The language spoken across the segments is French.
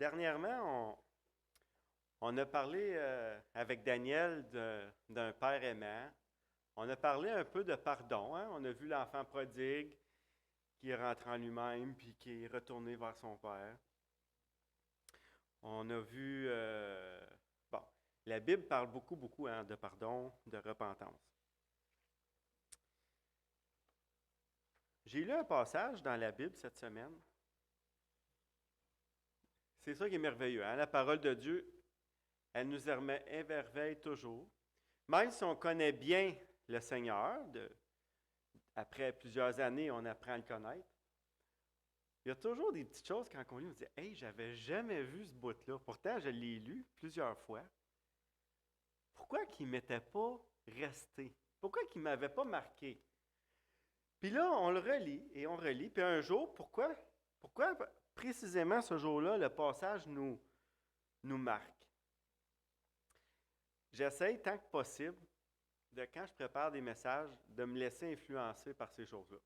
Dernièrement, on a parlé avec Daniel d'un père aimant. On a parlé un peu de pardon, hein. On a vu l'enfant prodigue qui est rentré en lui-même puis qui est retourné vers son père. On a vu, bon, la Bible parle beaucoup, beaucoup hein, de pardon, de repentance. J'ai lu un passage dans la Bible cette semaine. C'est ça qui est merveilleux, hein? La parole de Dieu, elle nous émerveille toujours. Même si on connaît bien le Seigneur, après plusieurs années, on apprend à le connaître. Il y a toujours des petites choses quand on lit, on se dit hey, j'avais jamais vu ce bout-là. Pourtant, je l'ai lu plusieurs fois. Pourquoi qu'il ne m'était pas resté? Pourquoi qu'il ne m'avait pas marqué? Puis là, on le relit et on relit. Puis un jour, pourquoi précisément ce jour-là, le passage nous marque? J'essaye tant que possible, quand je prépare des messages, de me laisser influencer par ces choses-là.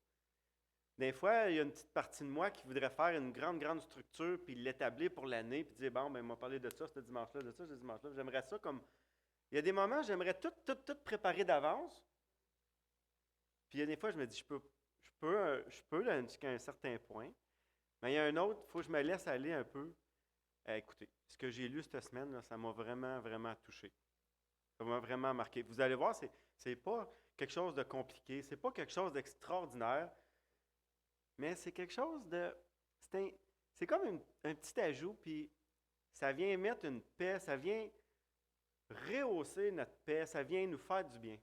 Des fois, il y a une petite partie de moi qui voudrait faire une grande, grande structure, puis l'établir pour l'année, puis dire, bon, ben, on va parler de ça ce dimanche-là, de ça ce dimanche-là. J'aimerais ça comme... Il y a des moments, j'aimerais tout préparer d'avance. Puis il y a des fois, je me dis, je peux jusqu'à un certain point. Mais il y a un autre, il faut que je me laisse aller un peu. Écoutez, ce que j'ai lu cette semaine, là, ça m'a vraiment, vraiment touché. Ça m'a vraiment marqué. Vous allez voir, c'est pas quelque chose de compliqué, c'est pas quelque chose d'extraordinaire, mais c'est quelque chose de... C'est comme un petit ajout, puis ça vient mettre une paix, ça vient rehausser notre paix, ça vient nous faire du bien.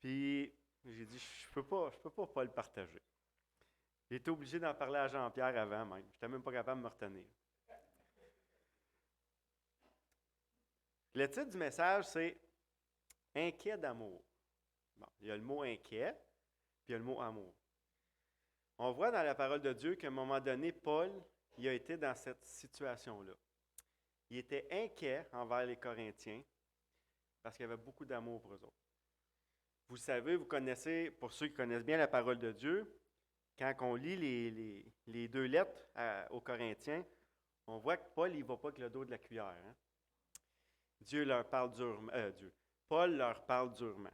Puis j'ai dit, je peux pas le partager. J'ai été obligé d'en parler à Jean-Pierre avant même. Je n'étais même pas capable de me retenir. Le titre du message, c'est Inquiet d'amour. Bon, il y a le mot inquiet, puis il y a le mot amour. On voit dans la parole de Dieu qu'à un moment donné, Paul, il a été dans cette situation-là. Il était inquiet envers les Corinthiens parce qu'il y avait beaucoup d'amour pour eux autres. Vous savez, vous connaissez, pour ceux qui connaissent bien la parole de Dieu, quand on lit les deux lettres aux Corinthiens, on voit que Paul, il ne va pas avec le dos de la cuillère. Hein? Dieu leur parle durement. Paul leur parle durement.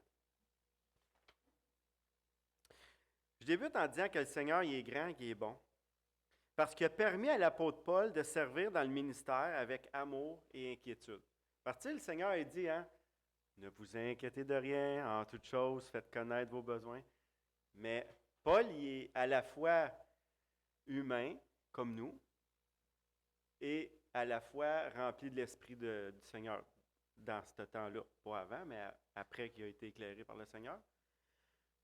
Je débute en disant que le Seigneur, il est grand, il est bon. Parce qu'il a permis à l'apôtre Paul de servir dans le ministère avec amour et inquiétude. Parce que le Seigneur a dit, hein, ne vous inquiétez de rien, en toute chose, faites connaître vos besoins. Mais Paul, il est à la fois humain, comme nous, et à la fois rempli de l'Esprit du Seigneur dans ce temps-là. Pas avant, mais après qu'il a été éclairé par le Seigneur.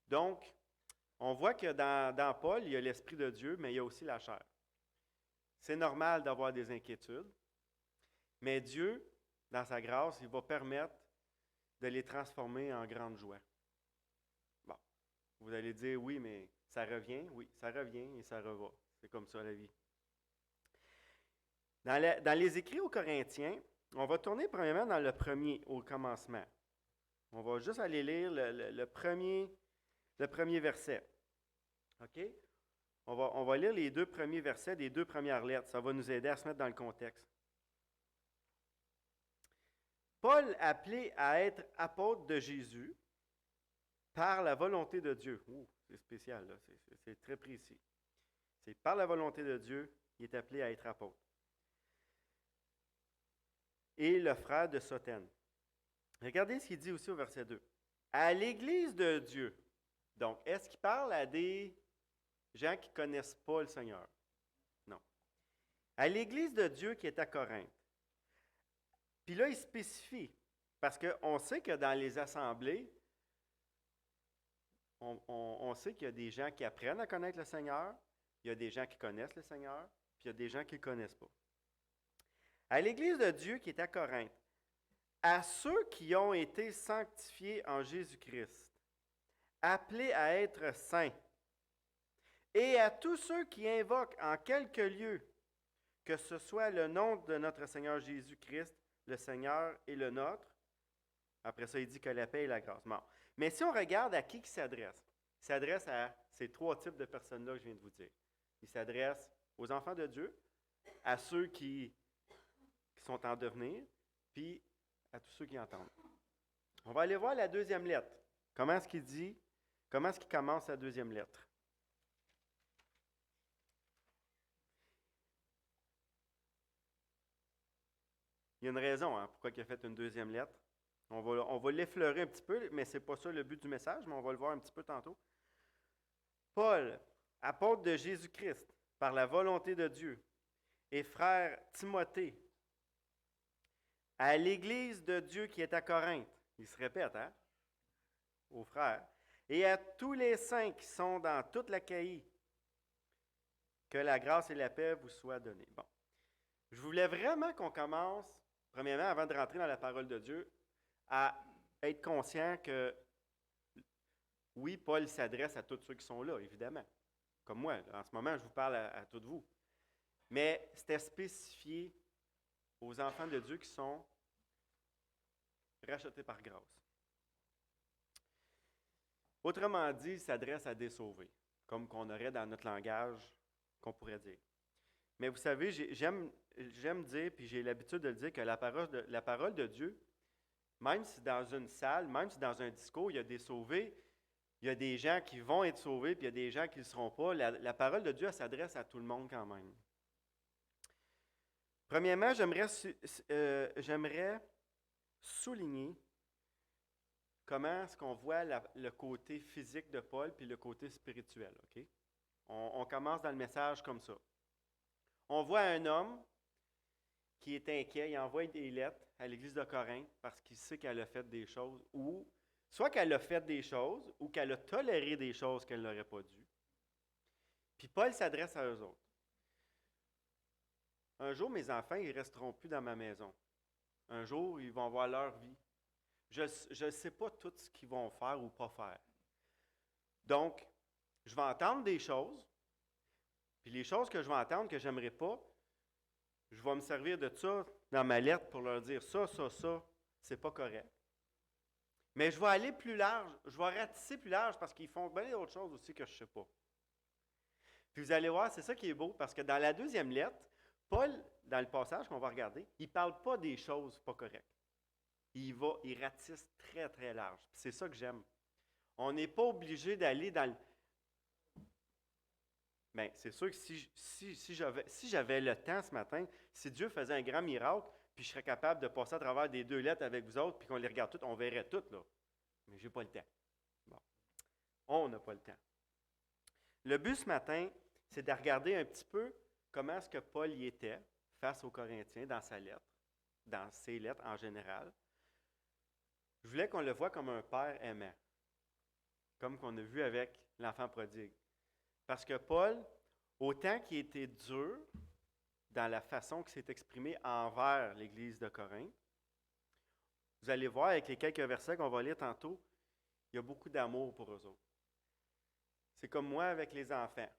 Donc, on voit que dans Paul, il y a l'Esprit de Dieu, mais il y a aussi la chair. C'est normal d'avoir des inquiétudes, mais Dieu, dans sa grâce, il va permettre de les transformer en grande joie. Bon, vous allez dire, oui, mais ça revient. Oui, ça revient et ça reva. C'est comme ça la vie. Dans les écrits aux Corinthiens, on va tourner premièrement dans le premier, au commencement. On va juste aller lire le premier verset. OK? On va lire les deux premiers versets des deux premières lettres. Ça va nous aider à se mettre dans le contexte. Paul, appelé à être apôtre de Jésus par la volonté de Dieu. Ouh, c'est spécial, là. C'est très précis. C'est par la volonté de Dieu, il est appelé à être apôtre. Et le frère de Sothène. Regardez ce qu'il dit aussi au verset 2. À l'Église de Dieu. Donc, est-ce qu'il parle à des gens qui ne connaissent pas le Seigneur? Non. À l'Église de Dieu qui est à Corinthe. Puis là, il spécifie. Parce qu'on sait que dans les assemblées, on sait qu'il y a des gens qui apprennent à connaître le Seigneur, il y a des gens qui connaissent le Seigneur, puis il y a des gens qui ne le connaissent pas. À l'Église de Dieu qui est à Corinthe, à ceux qui ont été sanctifiés en Jésus-Christ, appelés à être saints, et à tous ceux qui invoquent en quelque lieu, que ce soit le nom de notre Seigneur Jésus-Christ, le Seigneur et le nôtre. Après ça, il dit que la paix et la grâce. Bon. Mais si on regarde à qui il s'adresse, il s'adresse à ces trois types de personnes-là que je viens de vous dire. Il s'adresse aux enfants de Dieu, à ceux qui sont en devenir, puis à tous ceux qui entendent. On va aller voir la deuxième lettre. Comment est-ce qu'il dit? Comment est-ce qu'il commence la deuxième lettre? Il y a une raison pourquoi il a fait une deuxième lettre. On va l'effleurer un petit peu, mais ce n'est pas ça le but du message, mais on va le voir un petit peu tantôt. Paul, apôtre de Jésus-Christ, par la volonté de Dieu, et frère Timothée, à l'Église de Dieu qui est à Corinthe, il se répète, aux frères, et à tous les saints qui sont dans toute l'Achaïe, que la grâce et la paix vous soient données. Bon. Je voulais vraiment qu'on commence, premièrement, avant de rentrer dans la parole de Dieu, à être conscient que, oui, Paul s'adresse à tous ceux qui sont là, évidemment. Comme moi, en ce moment, je vous parle à toutes vous. Mais c'était spécifié aux enfants de Dieu qui sont rachetés par grâce. Autrement dit, il s'adresse à des sauvés, comme qu'on aurait dans notre langage, qu'on pourrait dire. Mais vous savez, j'aime dire, puis j'ai l'habitude de le dire, que la parole de Dieu, même si dans une salle, même si dans un discours, il y a des sauvés, il y a des gens qui vont être sauvés, puis il y a des gens qui ne le seront pas, la parole de Dieu, elle s'adresse à tout le monde quand même. Premièrement, j'aimerais souligner comment est-ce qu'on voit le côté physique de Paul puis le côté spirituel. Okay? On commence dans le message comme ça. On voit un homme qui est inquiet, il envoie des lettres à l'église de Corinthe parce qu'il sait qu'elle a fait des choses, ou soit qu'elle a fait des choses, ou qu'elle a toléré des choses qu'elle n'aurait pas dû. Puis Paul s'adresse à eux autres. Un jour, mes enfants, ils ne resteront plus dans ma maison. Un jour, ils vont avoir leur vie. Je ne sais pas tout ce qu'ils vont faire ou pas faire. Donc, je vais entendre des choses, puis les choses que je vais entendre que je n'aimerais pas, je vais me servir de ça dans ma lettre pour leur dire ça, c'est pas correct. Mais je vais aller plus large, je vais ratisser plus large parce qu'ils font bien d'autres choses aussi que je ne sais pas. Puis vous allez voir, c'est ça qui est beau, parce que dans la deuxième lettre, Paul, dans le passage qu'on va regarder, il ne parle pas des choses pas correctes. Il ratisse très, très large. C'est ça que j'aime. On n'est pas obligé d'aller dans le... Bien, c'est sûr que si j'avais le temps ce matin, si Dieu faisait un grand miracle, puis je serais capable de passer à travers des 2 lettres avec vous autres, puis qu'on les regarde toutes, on verrait toutes, là. Mais je n'ai pas le temps. Bon. On n'a pas le temps. Le but ce matin, c'est de regarder un petit peu comment est-ce que Paul y était face aux Corinthiens dans sa lettre, dans ses lettres en général. Je voulais qu'on le voie comme un père aimant, comme qu'on a vu avec l'enfant prodigue. Parce que Paul, autant qu'il était dur dans la façon qu'il s'est exprimé envers l'Église de Corinthe, vous allez voir avec les quelques versets qu'on va lire tantôt, il y a beaucoup d'amour pour eux autres. C'est comme moi avec les enfants.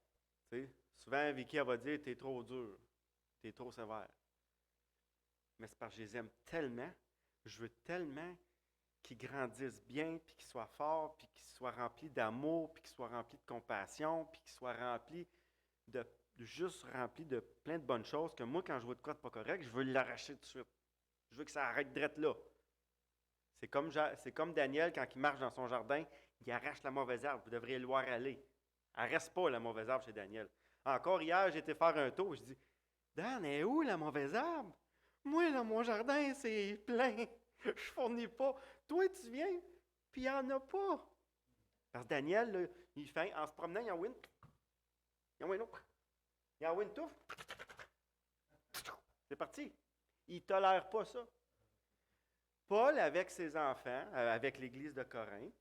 Tu sais, souvent, Vicky, elle va dire « T'es trop dur, t'es trop sévère ». Mais c'est parce que je les aime tellement, je veux tellement qu'ils grandissent bien, puis qu'ils soient forts, puis qu'ils soient remplis d'amour, puis qu'ils soient remplis de compassion, puis qu'ils soient remplis de plein de bonnes choses, que moi, quand je vois de quoi de pas correct, je veux l'arracher tout de suite. Je veux que ça arrête d'être là. C'est comme Daniel, quand il marche dans son jardin, il arrache la mauvaise herbe. Vous devriez le voir aller. Elle ne reste pas, la mauvaise herbe, chez Daniel. Encore hier, j'ai été faire un tour, je dis « Dan, elle est où la mauvaise herbe? Moi, là, mon jardin, c'est plein. Je ne fournis pas. Toi, tu viens, puis il n'y en a pas. » Parce que Daniel, là, il fait, en se promenant, il envoie une touffe. C'est parti. Il ne tolère pas ça. Paul, avec ses enfants, avec l'Église de Corinthe,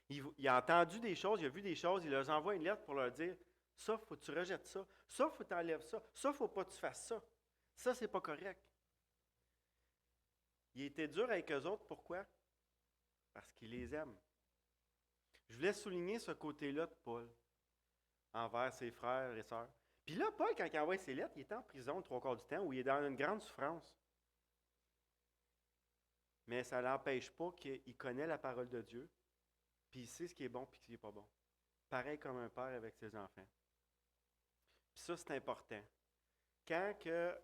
il a entendu des choses, il a vu des choses, il leur envoie une lettre pour leur dire « Ça, il faut que tu rejettes ça. Ça, il faut que tu enlèves ça. Ça, il ne faut pas que tu fasses ça. Ça, c'est pas correct. » Il était dur avec eux autres, pourquoi? Parce qu'il les aime. Je voulais souligner ce côté-là de Paul envers ses frères et sœurs. Puis là, Paul, quand il envoie ses lettres, il est en prison le 3/4 du temps, où il est dans une grande souffrance. Mais ça ne l'empêche pas qu'il connaît la parole de Dieu, puis il sait ce qui est bon et ce qui n'est pas bon. Pareil comme un père avec ses enfants. Puis ça, c'est important. quand que,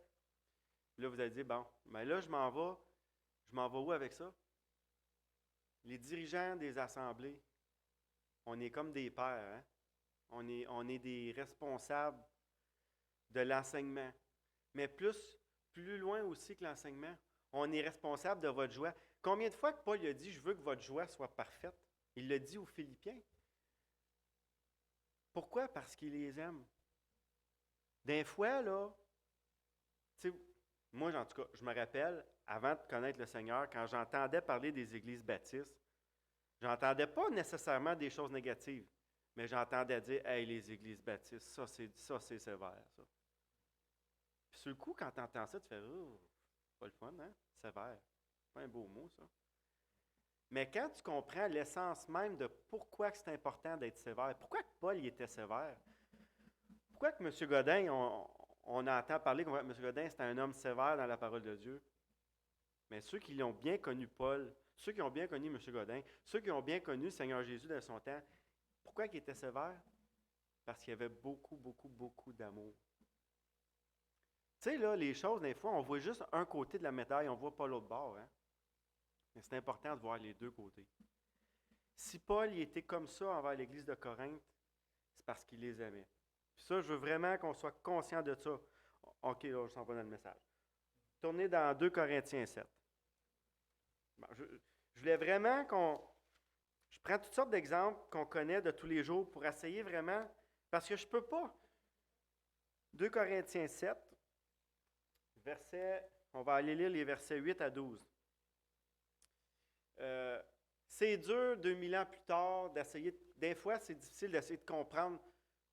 là, vous allez dire, bon, mais là, je m'en vais où avec ça? Les dirigeants des assemblées, on est comme des pères, hein? On est des responsables de l'enseignement. Mais plus loin aussi que l'enseignement, on est responsable de votre joie. Combien de fois que Paul a dit, je veux que votre joie soit parfaite? Il l'a dit aux Philippiens. Pourquoi? Parce qu'il les aime. Des fois, là, tu sais, moi, en tout cas, je me rappelle, avant de connaître le Seigneur, quand j'entendais parler des églises baptistes, j'entendais pas nécessairement des choses négatives, mais j'entendais dire, hey, les églises baptistes, ça c'est sévère, ça. Puis sur le coup, quand tu entends ça, tu fais, oh, pas le fun, hein? Sévère. C'est pas un beau mot, ça. Mais quand tu comprends l'essence même de pourquoi c'est important d'être sévère, pourquoi que Paul il était sévère, pourquoi que M. Godin, on entend parler que M. Godin, c'est un homme sévère dans la parole de Dieu. Mais ceux qui l'ont bien connu Paul, ceux qui ont bien connu M. Godin, ceux qui ont bien connu le Seigneur Jésus de son temps, pourquoi il était sévère? Parce qu'il y avait beaucoup, beaucoup, beaucoup d'amour. Tu sais, là, les choses, des fois, on voit juste un côté de la médaille, on ne voit pas l'autre bord. Hein? Mais c'est important de voir les deux côtés. Si Paul il était comme ça envers l'Église de Corinthe, c'est parce qu'il les aimait. Puis ça, je veux vraiment qu'on soit conscient de ça. OK, là, je s'en vais dans le message. Tournez dans 2 Corinthiens 7. Bon, je voulais vraiment qu'on... Je prends toutes sortes d'exemples qu'on connaît de tous les jours pour essayer vraiment... Parce que je ne peux pas. 2 Corinthiens 7, on va aller lire les versets 8 à 12. C'est dur, 2000 ans plus tard, d'essayer... Des fois, c'est difficile d'essayer de comprendre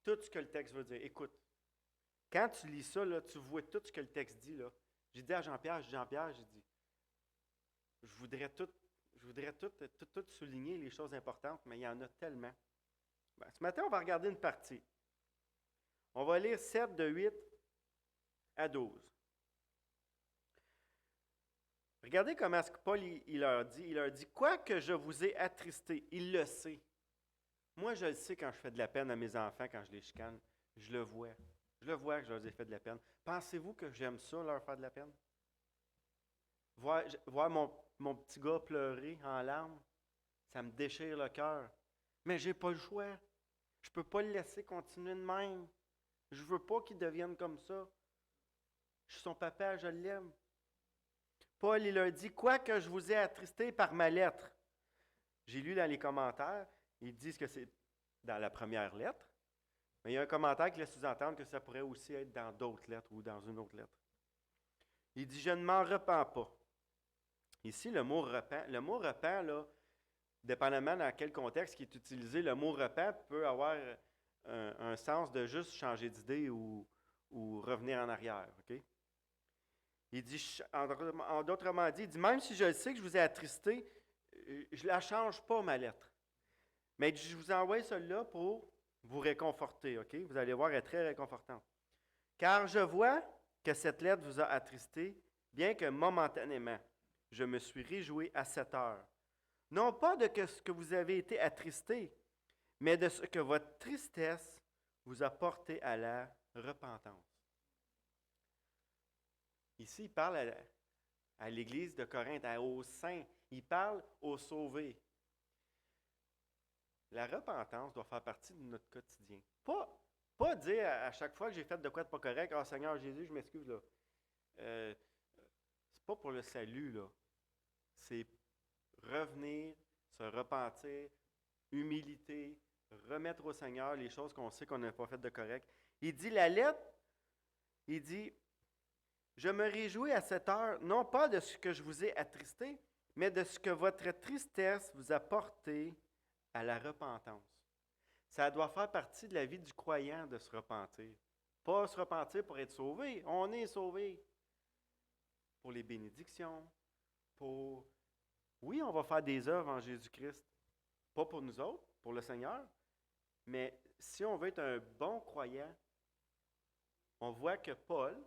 tout ce que le texte veut dire. Écoute, quand tu lis ça, là, tu vois tout ce que le texte dit. Là. J'ai dit à Jean-Pierre, j'ai dit, je voudrais tout souligner les choses importantes, mais il y en a tellement. Ben, ce matin, on va regarder une partie. On va lire 7 de 8 à 12. Regardez comment ce que Paul il leur dit. Il leur dit, quoi que je vous ai attristé, il le sait. Moi, je le sais quand je fais de la peine à mes enfants, quand je les chicane. Je le vois. Je le vois que je leur ai fait de la peine. Pensez-vous que j'aime ça, leur faire de la peine? Voir mon petit gars pleurer en larmes, ça me déchire le cœur. Mais je n'ai pas le choix. Je ne peux pas le laisser continuer de même. Je ne veux pas qu'il devienne comme ça. Je suis son papa, je l'aime. Paul, il leur dit, quoi que je vous ai attristé par ma lettre. J'ai lu dans les commentaires, ils disent que c'est dans la première lettre, mais il y a un commentaire qui laisse sous-entendre que ça pourrait aussi être dans d'autres lettres ou dans une autre lettre. Il dit, je ne m'en repens pas. Ici, le mot repent, là, dépendamment dans quel contexte qui est utilisé, le mot repent peut avoir un sens de juste changer d'idée ou revenir en arrière. Okay? Il dit, en d'autres mots dit, même si je sais que je vous ai attristé, je ne la change pas, ma lettre. Mais je vous envoie celle-là pour vous réconforter. Okay? Vous allez voir, elle est très réconfortante. Car je vois que cette lettre vous a attristé, bien que momentanément, je me suis réjoui à cette heure. Non pas de ce que vous avez été attristé, mais de ce que votre tristesse vous a porté à la repentance. Ici, il parle à l'Église de Corinthe, aux saints. Il parle aux sauvés. La repentance doit faire partie de notre quotidien. Pas dire à chaque fois que j'ai fait de quoi de pas correct, « Ah, Seigneur Jésus, je m'excuse. » là. C'est pas pour le salut, là. C'est revenir, se repentir, humilité, remettre au Seigneur les choses qu'on sait qu'on n'a pas faites de correct. Il dit la lettre, il dit, je me réjouis à cette heure, non pas de ce que je vous ai attristé, mais de ce que votre tristesse vous a porté à la repentance. Ça doit faire partie de la vie du croyant de se repentir. Pas se repentir pour être sauvé, on est sauvé. Pour les bénédictions, oui, on va faire des œuvres en Jésus-Christ, pas pour nous autres, pour le Seigneur, mais si on veut être un bon croyant, on voit que Paul,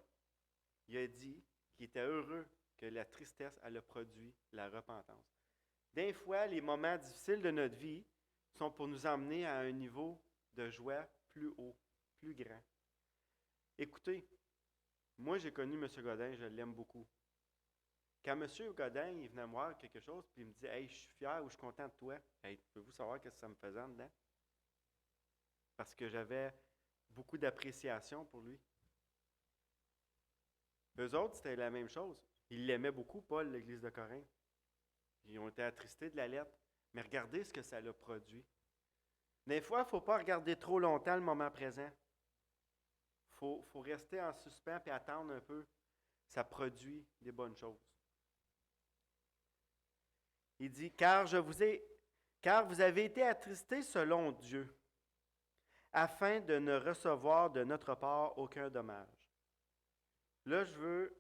il a dit qu'il était heureux que la tristesse, elle a produit la repentance. Des fois, les moments difficiles de notre vie sont pour nous emmener à un niveau de joie plus haut, plus grand. Écoutez, Moi, j'ai connu M. Godin, je l'aime beaucoup. Quand M. Godin il venait me voir quelque chose, puis il me dit « Hey, je suis fier ou je suis content de toi. » Hey, pouvez-vous savoir ce que ça me faisait en dedans? Parce que j'avais beaucoup d'appréciation pour lui. Eux autres, c'était la même chose. Ils l'aimaient beaucoup, Paul, l'Église de Corinthe. Ils ont été attristés de la lettre. Mais regardez ce que ça l'a produit. Des fois, il ne faut pas regarder trop longtemps le moment présent. Il faut rester en suspens et attendre un peu. Ça produit des bonnes choses. Il dit, car vous avez été attristés selon Dieu, afin de ne recevoir de notre part aucun dommage. Là, je veux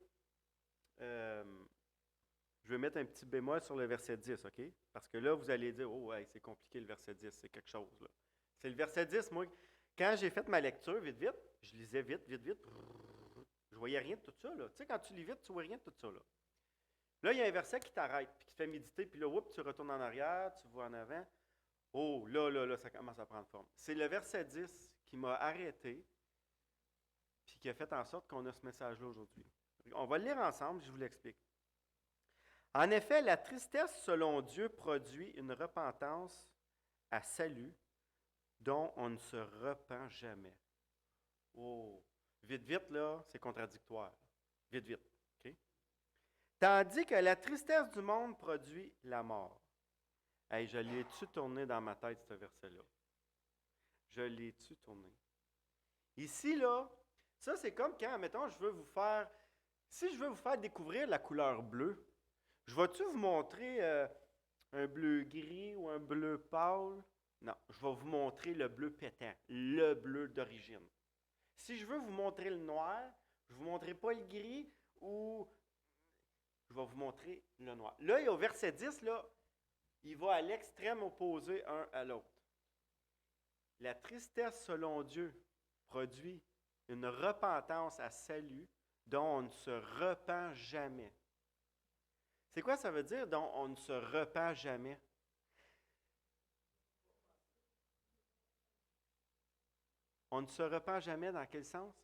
mettre un petit bémol sur le verset 10, OK? Parce que là, vous allez dire, oh, ouais, c'est compliqué le verset 10, c'est quelque chose, là. C'est le verset 10, moi, quand j'ai fait ma lecture, vite, vite, je lisais vite, vite, vite, je voyais rien de tout ça, là. Tu sais, quand tu lis vite, tu vois rien de tout ça, là. Là, il y a un verset qui t'arrête, puis qui te fait méditer, puis là, oups, tu retournes en arrière, tu vois en avant. Oh, là, ça commence à prendre forme. C'est le verset 10 qui m'a arrêté, puis qui a fait en sorte qu'on a ce message-là aujourd'hui. On va le lire ensemble, je vous l'explique. En effet, la tristesse, selon Dieu, produit une repentance à salut dont on ne se repent jamais. Oh, vite, vite, là, c'est contradictoire. Vite, vite. OK? Tandis que la tristesse du monde produit la mort. Hey, je l'ai-tu tourné dans ma tête, ce verset-là? Je l'ai-tu tourné? Ici, là, ça, c'est comme quand, mettons, si je veux vous faire découvrir la couleur bleue, je vais-tu vous montrer un bleu gris ou un bleu pâle? Non, je vais vous montrer le bleu pétant, le bleu d'origine. Si je veux vous montrer le noir, je ne vous montrerai pas le gris ou je vais vous montrer le noir. Là, au verset 10, là, il va à l'extrême opposé un à l'autre. La tristesse, selon Dieu, produit une repentance à salut dont on ne se repent jamais. C'est quoi ça veut dire, dont on ne se repent jamais? On ne se repent jamais dans quel sens?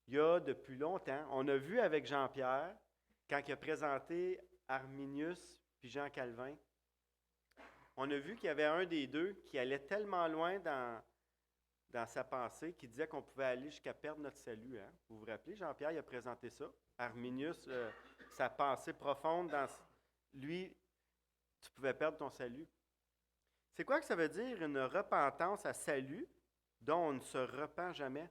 Il y a depuis longtemps, on a vu avec Jean-Pierre, quand il a présenté Arminius puis Jean Calvin, on a vu qu'il y avait un des deux qui allait tellement loin dans sa pensée qu'il disait qu'on pouvait aller jusqu'à perdre notre salut. Hein? Vous vous rappelez, Jean-Pierre, il a présenté ça. Arminius, sa pensée profonde, lui, tu pouvais perdre ton salut. C'est quoi que ça veut dire, une repentance à salut dont on ne se repent jamais?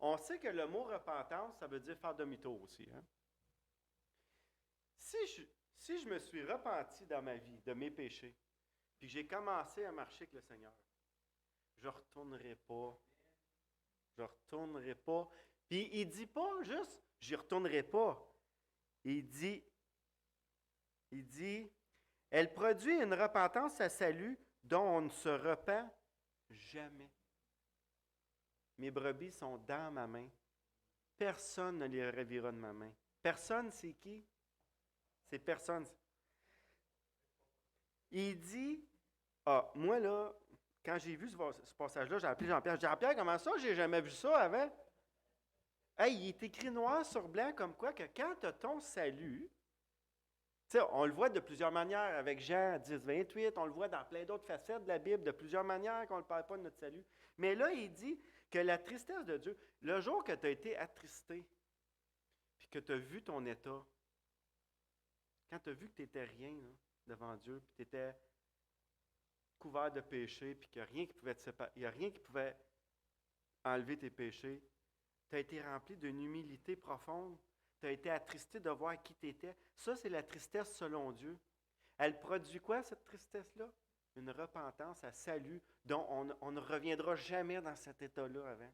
On sait que le mot repentance, ça veut dire faire demi-tour aussi. Hein? Si je me suis repenti dans ma vie de mes péchés, puis que j'ai commencé à marcher avec le Seigneur, je ne retournerai pas. Je ne retournerai pas. Puis il ne dit pas juste, je n'y retournerai pas. Il dit, elle produit une repentance à salut dont on ne se repent jamais. Mes brebis sont dans ma main. Personne ne les ravira de ma main. Personne, c'est qui? C'est personne. Il dit, moi là, quand j'ai vu ce passage-là, j'ai appelé Jean-Pierre. J'ai dit, Jean-Pierre, comment ça? J'ai jamais vu ça avant. Hey, il est écrit noir sur blanc comme quoi que quand tu as ton salut, tu sais, on le voit de plusieurs manières avec Jean 10, 28, on le voit dans plein d'autres facettes de la Bible, de plusieurs manières qu'on ne parle pas de notre salut. Mais là, il dit que la tristesse de Dieu, le jour que tu as été attristé, puis que tu as vu ton état, quand tu as vu que tu n'étais rien là, devant Dieu, puis tu étais couvert de péché, puis qu'il n'y a rien qui pouvait te séparer, il n'y a rien qui pouvait enlever tes péchés, tu as été rempli d'une humilité profonde, tu as été attristé de voir qui tu étais. Ça, c'est la tristesse selon Dieu. Elle produit quoi, cette tristesse-là? Une repentance à salut dont on ne reviendra jamais dans cet état-là avant.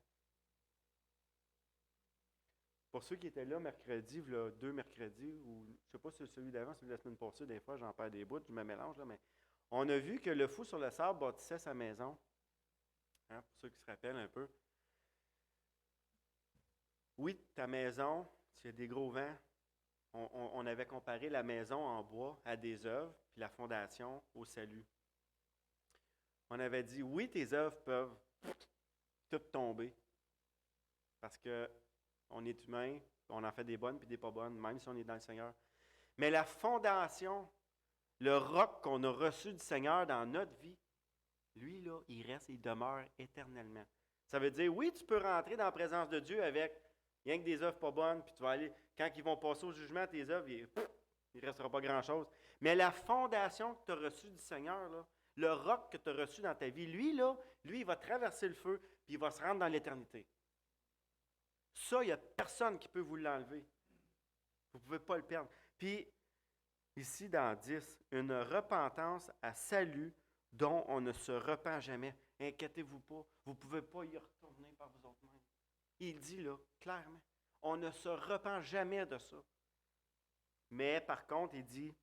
Pour ceux qui étaient là mercredi, là, 2 mercredis, ou je ne sais pas si c'est celui d'avant, celui de la semaine passée, des fois j'en perds des bouts, je me mélange, là, mais on a vu que le fou sur le sable bâtissait sa maison. Hein, pour ceux qui se rappellent un peu. Oui, ta maison, s'il y a des gros vents, on avait comparé la maison en bois à des œuvres, puis la fondation au salut. On avait dit, oui, tes œuvres peuvent toutes tomber, parce que On est humain, on en fait des bonnes puis des pas bonnes, même si on est dans le Seigneur. Mais la fondation, le roc qu'on a reçu du Seigneur dans notre vie, lui, là, il reste et il demeure éternellement. Ça veut dire, oui, tu peux rentrer dans la présence de Dieu avec rien que des œuvres pas bonnes, puis tu vas aller, quand ils vont passer au jugement, tes œuvres, il ne restera pas grand-chose. Mais la fondation que tu as reçue du Seigneur, là, le roc que tu as reçu dans ta vie, lui, là, lui, il va traverser le feu, puis il va se rendre dans l'éternité. Ça, il n'y a personne qui peut vous l'enlever. Vous ne pouvez pas le perdre. Puis, ici, dans 10, une repentance à salut dont on ne se repent jamais. Inquiétez-vous pas, vous ne pouvez pas y retourner par vous autres mêmes. Il dit là, clairement, on ne se repent jamais de ça. Mais par contre, il dit,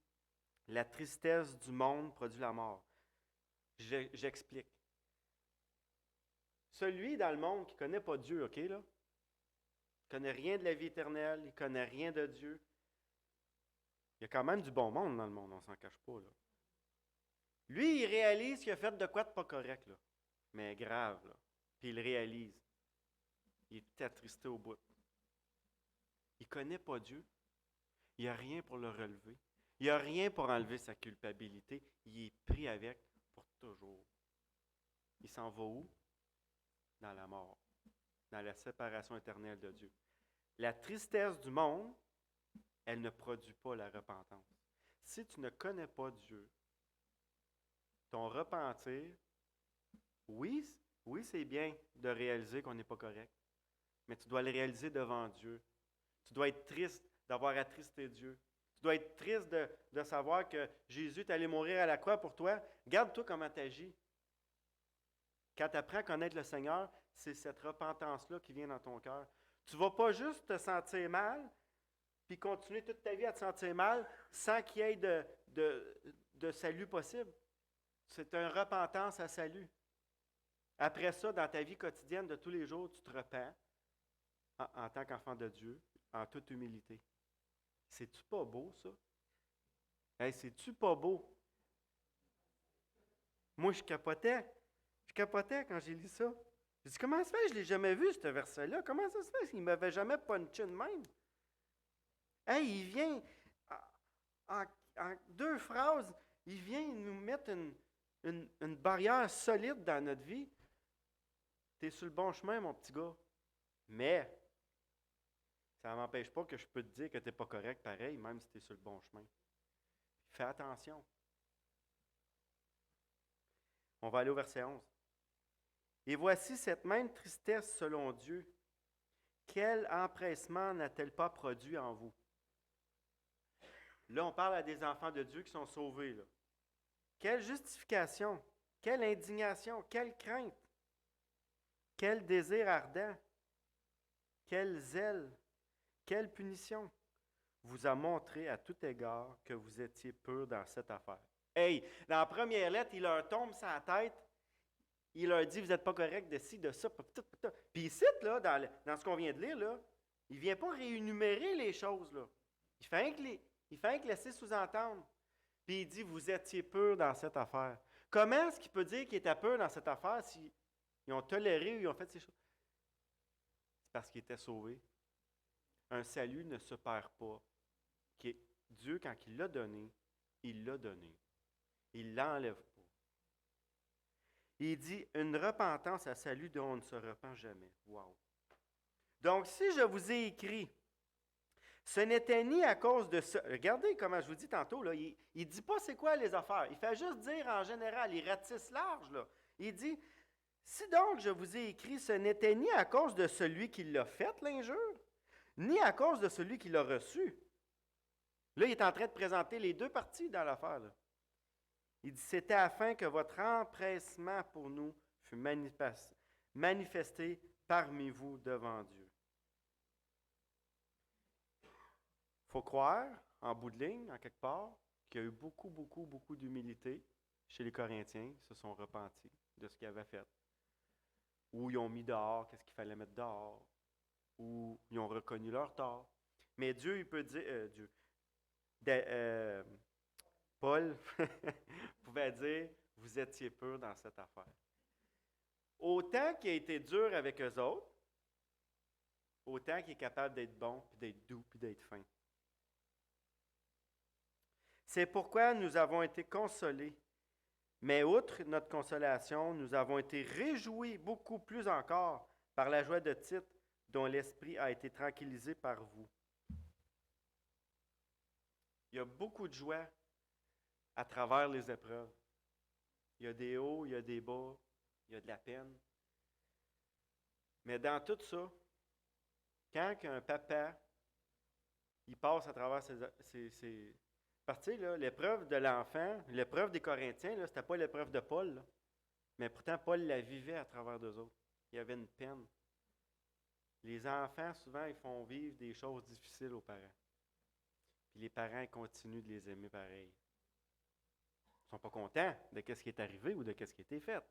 la tristesse du monde produit la mort. J'explique. Celui dans le monde qui ne connaît pas Dieu, OK, là? Il ne connaît rien de la vie éternelle, il ne connaît rien de Dieu. Il y a quand même du bon monde dans le monde, on ne s'en cache pas, là. Lui, il réalise qu'il a fait de quoi de pas correct, là. Mais grave, là. Puis il le réalise. Il est attristé au bout. Il ne connaît pas Dieu. Il n'y a rien pour le relever. Il n'y a rien pour enlever sa culpabilité. Il est pris avec pour toujours. Il s'en va où? Dans la mort. Dans la séparation éternelle de Dieu. La tristesse du monde, elle ne produit pas la repentance. Si tu ne connais pas Dieu, ton repentir, oui, c'est bien de réaliser qu'on n'est pas correct, mais tu dois le réaliser devant Dieu. Tu dois être triste d'avoir attristé Dieu. Tu dois être triste de savoir que Jésus est allé mourir à la croix pour toi. Garde-toi comment tu agis. Quand tu apprends à connaître le Seigneur, c'est cette repentance-là qui vient dans ton cœur. Tu ne vas pas juste te sentir mal, puis continuer toute ta vie à te sentir mal sans qu'il y ait de salut possible. C'est une repentance à salut. Après ça, dans ta vie quotidienne de tous les jours, tu te repens en tant qu'enfant de Dieu, en toute humilité. C'est-tu pas beau, ça? Hey, c'est-tu pas beau? Moi, je capotais. Je capotais quand j'ai lu ça. J'ai dit, comment ça se fait? Je ne l'ai jamais vu, ce verset-là. Comment ça se fait? Il ne m'avait jamais punché de même. Hey, il vient, en 2 phrases, il vient nous mettre une barrière solide dans notre vie. Tu es sur le bon chemin, mon petit gars. Mais, ça ne m'empêche pas que je peux te dire que tu n'es pas correct pareil, même si tu es sur le bon chemin. Fais attention. On va aller au verset 11. Et voici cette même tristesse selon Dieu. Quel empressement n'a-t-elle pas produit en vous? Là, on parle à des enfants de Dieu qui sont sauvés. Là. Quelle justification, quelle indignation, quelle crainte, quel désir ardent, quel zèle, quelle punition vous a montré à tout égard que vous étiez purs dans cette affaire. Hey, dans la première lettre, il leur tombe sur la tête, il leur dit, vous n'êtes pas correct de ci, de ça, puis ici, là, dans ce qu'on vient de lire, là, il ne vient pas réénumérer les choses, là. Il fait que laisser sous-entendre. Puis il dit, vous étiez purs dans cette affaire. Comment est-ce qu'il peut dire qu'il était pur dans cette affaire s'ils ont toléré ou ils ont fait ces choses? C'est parce qu'ils étaient sauvés. Un salut ne se perd pas. Dieu, quand il l'a donné, il l'a donné. Il ne l'enlève pas. Il dit, une repentance à salut dont on ne se repent jamais. Wow! Donc, si je vous ai écrit, ce n'était ni à cause de ça. Regardez comment je vous dis tantôt, là, il ne dit pas c'est quoi les affaires. Il fait juste dire en général, il ratisse large. Là. Il dit, si donc je vous ai écrit, ce n'était ni à cause de celui qui l'a fait, l'injure, ni à cause de celui qui l'a reçu. Là, il est en train de présenter les deux parties dans l'affaire. Là. Il dit, c'était afin que votre empressement pour nous fût manifesté parmi vous devant Dieu. Il faut croire, en bout de ligne, en quelque part, qu'il y a eu beaucoup, beaucoup, beaucoup d'humilité chez les Corinthiens. Ils se sont repentis de ce qu'ils avaient fait. Ou ils ont mis dehors qu'est-ce qu'il fallait mettre dehors. Ou ils ont reconnu leur tort. Mais Dieu, il peut dire... Paul pouvait dire, vous étiez purs dans cette affaire. Autant qu'il a été dur avec eux autres, autant qu'il est capable d'être bon, puis d'être doux, puis d'être fin. C'est pourquoi nous avons été consolés. Mais outre notre consolation, nous avons été réjouis beaucoup plus encore par la joie de Tite, dont l'esprit a été tranquillisé par vous. Il y a beaucoup de joie à travers les épreuves. Il y a des hauts, il y a des bas, il y a de la peine. Mais dans tout ça, quand un papa, il passe à travers ses parce que, là, l'épreuve de l'enfant, l'épreuve des Corinthiens, ce n'était pas l'épreuve de Paul. Là. Mais pourtant, Paul la vivait à travers d'eux autres. Il y avait une peine. Les enfants, souvent, ils font vivre des choses difficiles aux parents. Puis les parents ils continuent de les aimer pareil. Ils ne sont pas contents de ce qui est arrivé ou de ce qui a été fait.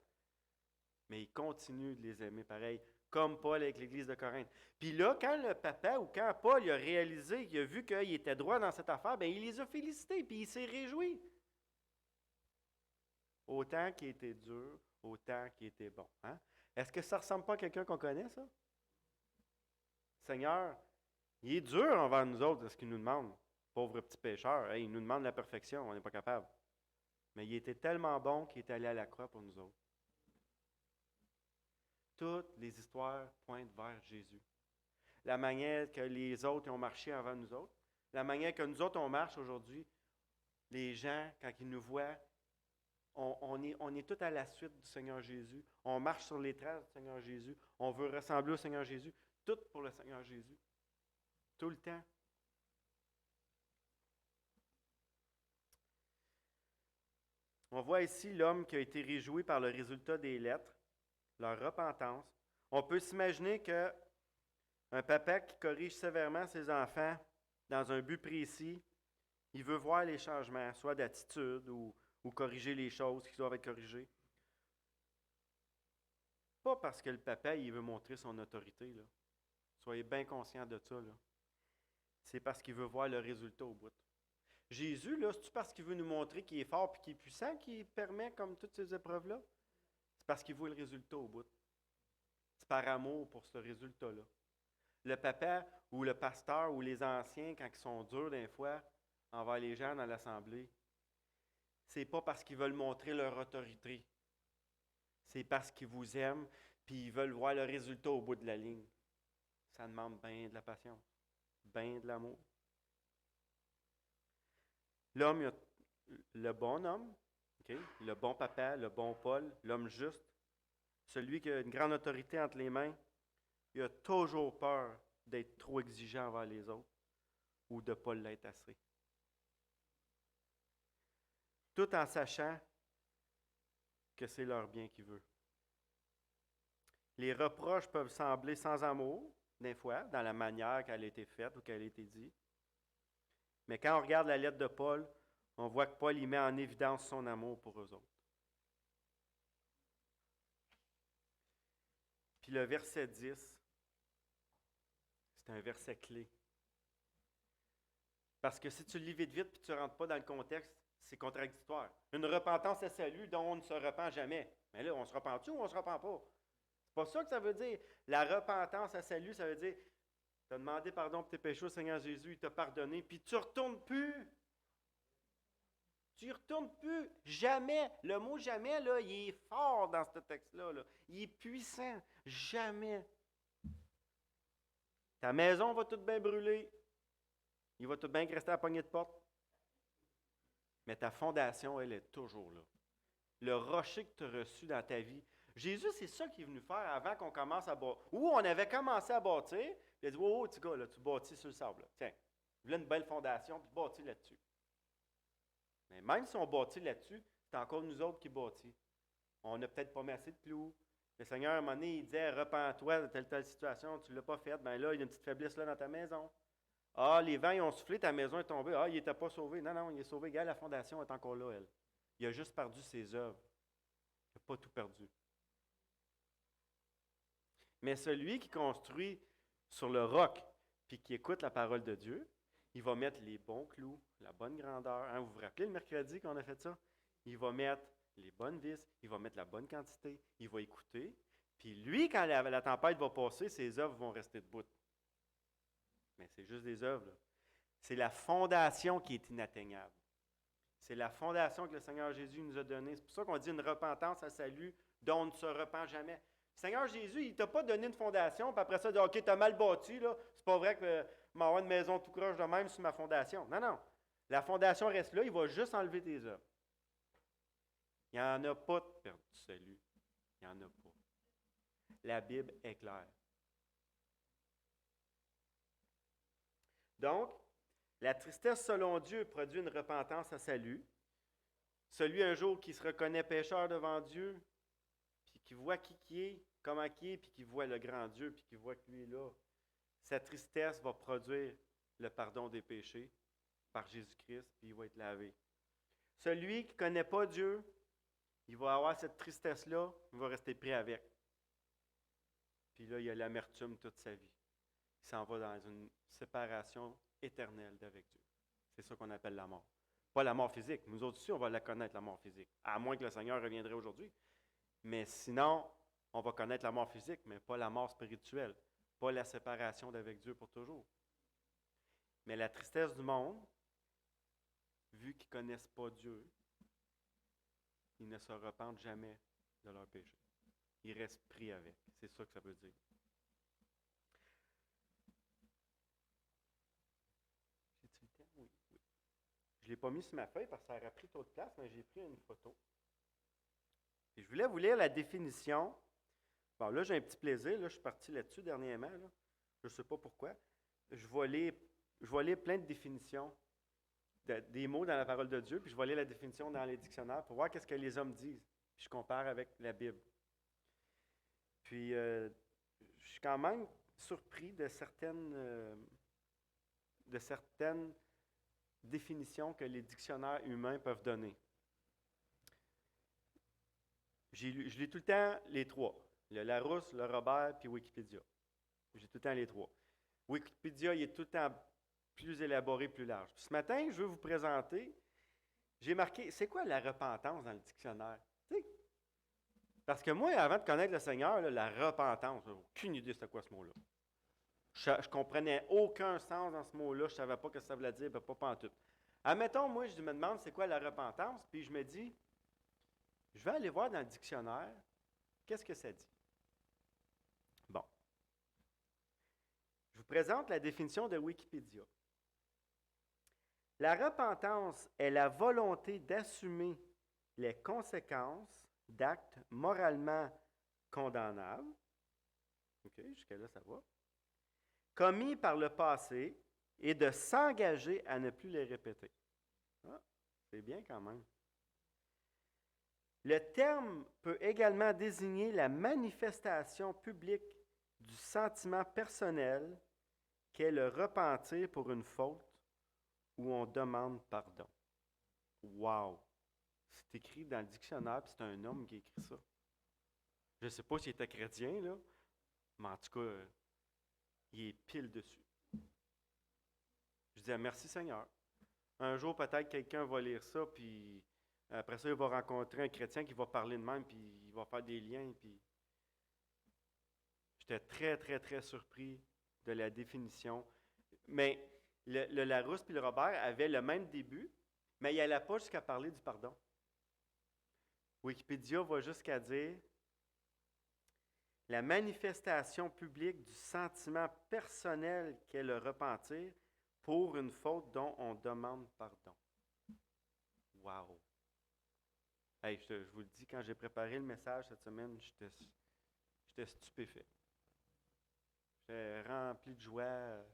Mais ils continuent de les aimer pareil, comme Paul avec l'Église de Corinthe. Puis là, quand le papa ou quand Paul il a réalisé, il a vu qu'il était droit dans cette affaire, bien, il les a félicités, puis il s'est réjoui. Autant qu'il était dur, autant qu'il était bon. Hein? Est-ce que ça ne ressemble pas à quelqu'un qu'on connaît, ça? Seigneur, il est dur envers nous autres, de ce qu'il nous demande. Pauvre petit pécheur, il nous demande la perfection, on n'est pas capable. Mais il était tellement bon qu'il est allé à la croix pour nous autres. Toutes les histoires pointent vers Jésus. La manière que les autres ont marché avant nous autres, la manière que nous autres on marche aujourd'hui, les gens, quand ils nous voient, on est tous à la suite du Seigneur Jésus. On marche sur les traces du Seigneur Jésus. On veut ressembler au Seigneur Jésus. Tout pour le Seigneur Jésus. Tout le temps. On voit ici l'homme qui a été réjoui par le résultat des lettres, leur repentance. On peut s'imaginer qu'un papa qui corrige sévèrement ses enfants dans un but précis, il veut voir les changements, soit d'attitude ou corriger les choses qui doivent être corrigées. Pas parce que le papa il veut montrer son autorité. Là. Soyez bien conscients de ça. Là. C'est parce qu'il veut voir le résultat au bout. Jésus, là, c'est-tu parce qu'il veut nous montrer qu'il est fort et qu'il est puissant qu'il permet comme toutes ces épreuves-là? C'est parce qu'il voit le résultat au bout. C'est par amour pour ce résultat-là. Le papa ou le pasteur ou les anciens, quand ils sont durs des fois envers les gens dans l'assemblée, c'est pas parce qu'ils veulent montrer leur autorité. C'est parce qu'ils vous aiment puis ils veulent voir le résultat au bout de la ligne. Ça demande bien de la patience, bien de l'amour. L'homme, le bon homme, okay, le bon papa, le bon Paul, l'homme juste, celui qui a une grande autorité entre les mains, il a toujours peur d'être trop exigeant envers les autres ou de ne pas l'être assez. Tout en sachant que c'est leur bien qu'il veut. Les reproches peuvent sembler sans amour, des fois, dans la manière qu'elle a été faite ou qu'elle a été dite. Mais quand on regarde la lettre de Paul, on voit que Paul y met en évidence son amour pour eux autres. Puis le verset 10, c'est un verset clé. Parce que si tu le lis vite et tu ne rentres pas dans le contexte, c'est contradictoire. Une repentance à salut dont on ne se repent jamais. Mais là, on se repent-tu ou on ne se repent pas? C'est pas ça que ça veut dire. La repentance à salut, ça veut dire tu as demandé pardon pour tes péchés au Seigneur Jésus, il t'a pardonné, puis tu ne retournes plus. Tu n'y retournes plus. Jamais. Le mot jamais, là, il est fort dans ce texte-là. Là. Il est puissant. Jamais. Ta maison va toute bien brûler. Il va tout bien rester à la poignée de porte. Mais ta fondation, elle est toujours là. Le rocher que tu as reçu dans ta vie. Jésus, c'est ça qu'il est venu faire avant qu'on commence à bâtir. Ou on avait commencé à bâtir, puis il a dit, oh, petit gars, là, tu bâtis sur le sable. Là. Tiens, voilà une belle fondation, puis bâtis là-dessus. Mais même si on bâtit là-dessus, c'est encore nous autres qui bâtis. On n'a peut-être pas mis assez de clous. Le Seigneur, à un moment donné, il disait, repens-toi de telle situation, tu ne l'as pas faite, bien là, il y a une petite faiblesse là dans ta maison. Ah, les vents, ils ont soufflé, ta maison est tombée. Ah, il n'était pas sauvé. Non, il est sauvé. Regarde, la fondation est encore là, elle. Il a juste perdu ses œuvres. Il n'a pas tout perdu. Mais celui qui construit sur le roc, puis qui écoute la parole de Dieu, il va mettre les bons clous, la bonne grandeur. Hein, vous vous rappelez le mercredi qu'on a fait ça? Il va mettre les bonnes vis, il va mettre la bonne quantité, il va écouter. Puis lui, quand la tempête va passer, ses œuvres vont rester debout. Mais c'est juste des œuvres, là. C'est la fondation qui est inatteignable. C'est la fondation que le Seigneur Jésus nous a donnée. C'est pour ça qu'on dit une repentance à salut dont on ne se repent jamais. Le Seigneur Jésus, il ne t'a pas donné une fondation, puis après ça, il dit, OK, tu as mal bâti, là. C'est pas vrai que m'avoir une maison tout croche de même sur ma fondation. Non, non. La fondation reste là, il va juste enlever tes œuvres. Il n'y en a pas de perdu salut. Il n'y en a pas. La Bible est claire. Donc, la tristesse selon Dieu produit une repentance à salut. Celui un jour qui se reconnaît pécheur devant Dieu, puis qui voit qui est, comment qui est, puis qui voit le grand Dieu, puis qui voit que lui est là, sa tristesse va produire le pardon des péchés par Jésus-Christ, puis il va être lavé. Celui qui ne connaît pas Dieu, il va avoir cette tristesse-là, il va rester pris avec. Puis là, il y a l'amertume toute sa vie. Il s'en va dans une séparation éternelle d'avec Dieu. C'est ça qu'on appelle la mort. Pas la mort physique. Nous autres aussi, on va la connaître, la mort physique. À moins que le Seigneur reviendrait aujourd'hui. Mais sinon, on va connaître la mort physique, mais pas la mort spirituelle. Pas la séparation d'avec Dieu pour toujours. Mais la tristesse du monde, vu qu'ils ne connaissent pas Dieu, ils ne se repentent jamais de leur péché. Ils restent pris avec. C'est ça que ça veut dire. J'ai-tu le temps? Oui, oui. Je ne l'ai pas mis sur ma feuille parce que ça aurait pris trop de place, mais j'ai pris une photo. Et je voulais vous lire la définition. Bon, là, j'ai un petit plaisir. Là, je suis parti là-dessus dernièrement. Là. Je ne sais pas pourquoi. Je vais lire plein de définitions des mots dans la parole de Dieu, puis je vais lire la définition dans les dictionnaires pour voir qu'est-ce que les hommes disent. Puis je compare avec la Bible. Puis, je suis quand même surpris de certaines définitions que les dictionnaires humains peuvent donner. Je lis tout le temps les trois. Le Larousse, le Robert, puis Wikipédia. J'ai tout le temps les trois. Wikipédia, il est tout le temps plus élaboré, plus large. Puis ce matin, je veux vous présenter, j'ai marqué, c'est quoi la repentance dans le dictionnaire? T'sais? Parce que moi, avant de connaître le Seigneur, là, la repentance, j'ai aucune idée c'était quoi ce mot-là. Je ne comprenais aucun sens dans ce mot-là, je ne savais pas ce que ça voulait dire, pas pantoute. Admettons, moi, je me demande c'est quoi la repentance, puis je me dis, je vais aller voir dans le dictionnaire, qu'est-ce que ça dit? Bon. Je vous présente la définition de Wikipédia. La repentance est la volonté d'assumer les conséquences d'actes moralement condamnables, OK, jusqu'à là ça va, commis par le passé et de s'engager à ne plus les répéter. Ah, c'est bien quand même. Le terme peut également désigner la manifestation publique du sentiment personnel qu'est le repentir pour une faute où on demande pardon. Wow! C'est écrit dans le dictionnaire, puis c'est un homme qui a écrit ça. Je ne sais pas s'il était chrétien, là, mais en tout cas, il est pile dessus. Je disais, merci Seigneur. Un jour, peut-être quelqu'un va lire ça, puis après ça, il va rencontrer un chrétien qui va parler de même, puis il va faire des liens, puis j'étais très, très, très surpris de la définition. Mais le Larousse et le Robert avaient le même début, mais il n'allait pas jusqu'à parler du pardon. Wikipédia va jusqu'à dire la manifestation publique du sentiment personnel qu'est le repentir pour une faute dont on demande pardon. Wow! Hey, je vous le dis, quand j'ai préparé le message cette semaine, j'étais stupéfait. J'étais rempli de joie.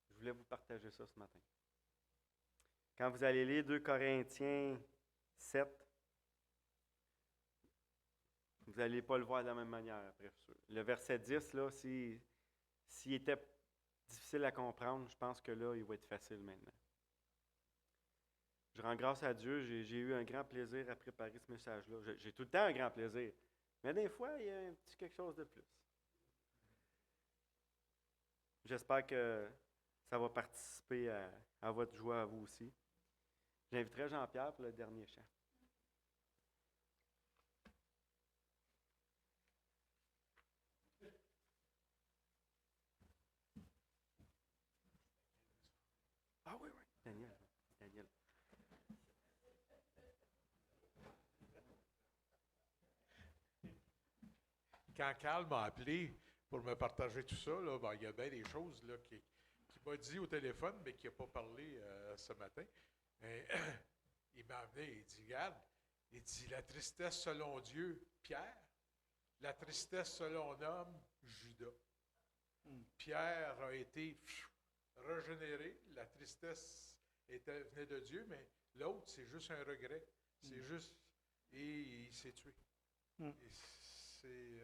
Je voulais vous partager ça ce matin. Quand vous allez lire 2 Corinthiens 7, vous n'allez pas le voir de la même manière après. Le verset 10, là, s'il était difficile à comprendre, je pense que là, il va être facile maintenant. Je rends grâce à Dieu, j'ai eu un grand plaisir à préparer ce message-là. J'ai tout le temps un grand plaisir. Mais des fois, il y a un petit quelque chose de plus. J'espère que ça va participer à votre joie à vous aussi. J'inviterai Jean-Pierre pour le dernier chant. quand Carl m'a appelé pour me partager tout ça, là, il y a bien des choses là, qu'il m'a dit au téléphone, mais qu'il n'a pas parlé ce matin. Et, il m'a amené, il dit, regarde, il dit, la tristesse selon Dieu, Pierre, la tristesse selon l'homme, Judas. Pierre a été régénéré, la tristesse venait de Dieu, mais l'autre, c'est juste un regret. C'est juste, et il s'est tué. Et